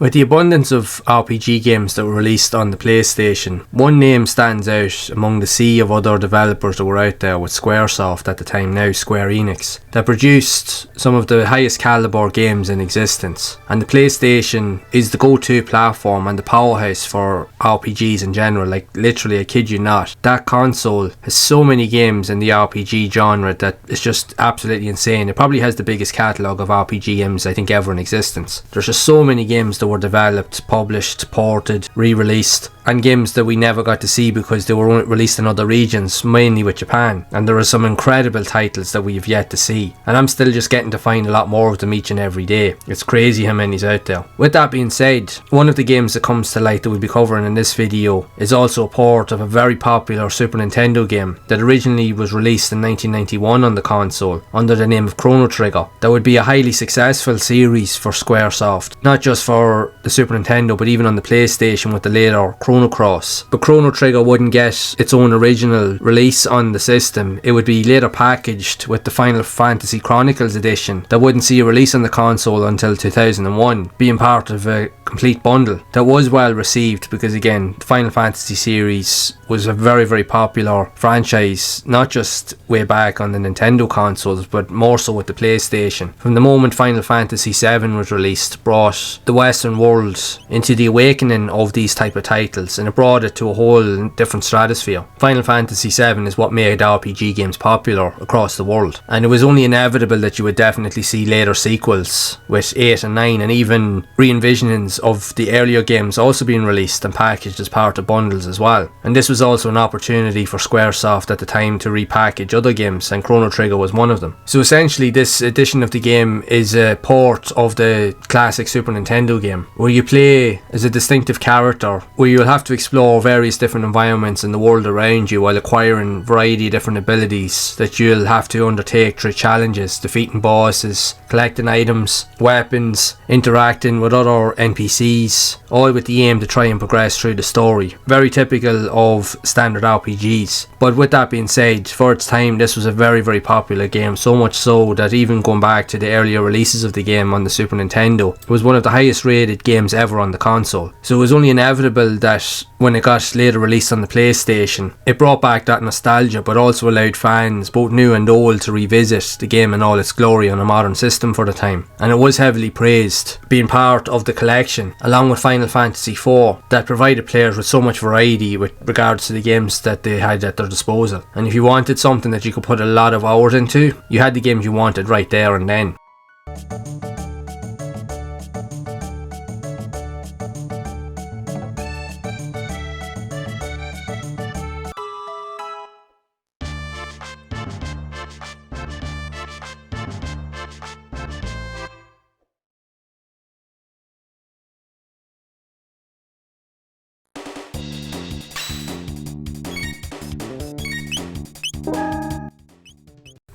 With the abundance of RPG games that were released on the PlayStation, one name stands out among the sea of other developers that were out there with Squaresoft at the time, now Square Enix, that produced some of the highest caliber games in existence. And the PlayStation is the go-to platform and the powerhouse for RPGs in general, like literally, I kid you not. That console has so many games in the RPG genre that it's just absolutely insane. It probably has the biggest catalogue of RPG games I think ever in existence. There's just so many games that were developed, published, ported, re-released, and games that we never got to see because they were released in other regions, mainly with Japan. And there are some incredible titles that we have yet to see, and I'm still just getting to find a lot more of them each and every day. It's crazy how many's out there. With that being said, one of the games that comes to light that we'll be covering in this video is also a port of a very popular Super Nintendo game that originally was released in 1991 on the console under the name of Chrono Trigger. That would be a highly successful series for Squaresoft, not just for the Super Nintendo but even on the PlayStation with the later Chrono Cross. But Chrono Trigger wouldn't get its own original release on the system. It would be later packaged with the Final Fantasy Chronicles edition that wouldn't see a release on the console until 2001, being part of a complete bundle that was well received because again, the Final Fantasy series was a very, very popular franchise, not just way back on the Nintendo consoles but more so with the PlayStation. From the moment Final Fantasy VII was released, brought the Western world into the awakening of these type of titles, and it brought it to a whole different stratosphere. Final Fantasy VII is what made RPG games popular across the world, and it was only inevitable that you would definitely see later sequels with 8 and 9 and even re-envisionings of the earlier games also being released and packaged as part of bundles as well. And this was also an opportunity for Squaresoft at the time to repackage other games, and Chrono Trigger was one of them. So essentially this edition of the game is a port of the classic Super Nintendo game where you play as a distinctive character, where you'll have to explore various different environments in the world around you while acquiring a variety of different abilities that you'll have to undertake through challenges, defeating bosses, collecting items, weapons, interacting with other NPCs, all with the aim to try and progress through the story. Very typical of standard RPGs. But with that being said, for its time this was a very, very popular game, so much so that even going back to the earlier releases of the game on the Super Nintendo, it was one of the highest rated games ever on the console. So it was only inevitable that when it got later released on the PlayStation, it brought back that nostalgia but also allowed fans, both new and old, to revisit the game in all its glory on a modern system for the time. And it was heavily praised, being part of the collection along with Final Fantasy IV that provided players with so much variety with regards to the games that they had at their disposal. And if you wanted something that you could put a lot of hours into, you had the games you wanted right there and then.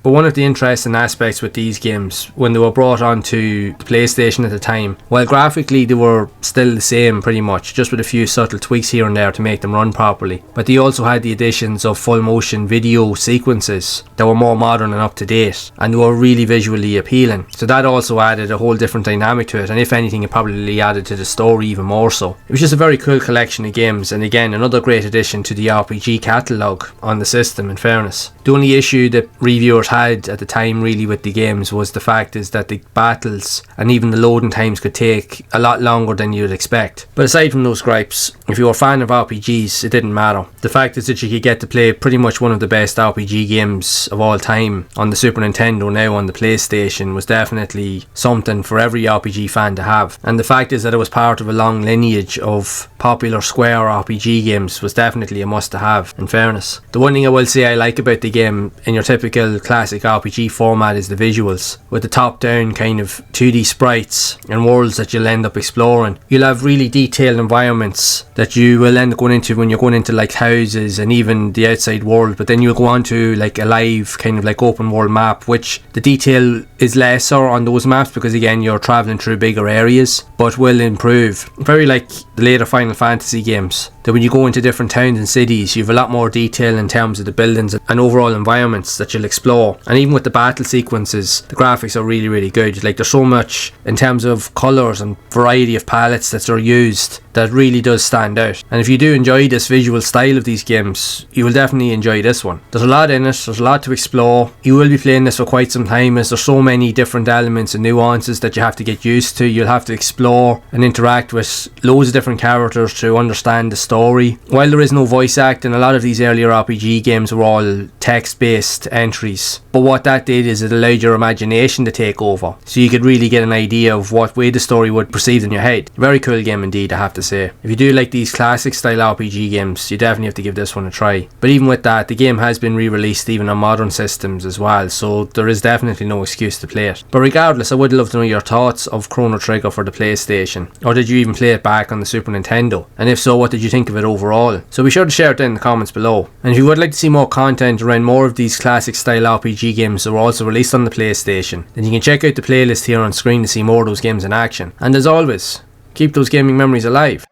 But one of the interesting aspects with these games, when they were brought onto the PlayStation at the time, while graphically they were still the same pretty much, just with a few subtle tweaks here and there to make them run properly, but they also had the additions of full motion video sequences that were more modern and up to date, and they were really visually appealing. So that also added a whole different dynamic to it, and if anything it probably added to the story even more so. It was just a very cool collection of games, and again another great addition to the RPG catalogue on the system, in fairness. The only issue that reviewers had at the time really with the games was the fact is that the battles and even the loading times could take a lot longer than you'd expect. But aside from those gripes, if you were a fan of RPGs, it didn't matter. The fact is that you could get to play pretty much one of the best RPG games of all time on the Super Nintendo, now on the PlayStation, was definitely something for every RPG fan to have. And the fact is that it was part of a long lineage of popular Square RPG games was definitely a must to have, in fairness. The one thing I will say I like about the game in your typical classic RPG format is the visuals, with the top down kind of 2D sprites and worlds that you'll end up exploring. You'll have really detailed environments that you will end up going into when you're going into like houses and even the outside world, but then you'll go on to like a live kind of like open world map, which the detail is lesser on those maps because again you're travelling through bigger areas, but will improve. Very like the later Final Fantasy games. that when you go into different towns and cities, you have a lot more detail in terms of the buildings and overall environments that you'll explore. And even with the battle sequences, the graphics are really, really good. Like, there's so much in terms of colours and variety of palettes that are used that really does stand out. And if you do enjoy this visual style of these games, you will definitely enjoy this one. There's a lot in it, there's a lot to explore. You will be playing this for quite some time, as there's so many different elements and nuances that you have to get used to. You'll have to explore and interact with loads of different characters to understand the story. While there is no voice acting, a lot of these earlier RPG games were all text-based entries. But what that did is it allowed your imagination to take over, so you could really get an idea of what way the story would proceed in your head. Very cool game indeed, I have to say. If you do like these classic style RPG games, you definitely have to give this one a try. But even with that, the game has been re-released even on modern systems as well, so there is definitely no excuse to play it. But regardless, I would love to know your thoughts of Chrono Trigger for the PlayStation, or did you even play it back on the Super Nintendo? And if so, what did you think of it overall? So be sure to share it down in the comments below. And if you would like to see more content around more of these classic style RPG games that were also released on the PlayStation, then you can check out the playlist here on screen to see more of those games in action. And as always, keep those gaming memories alive.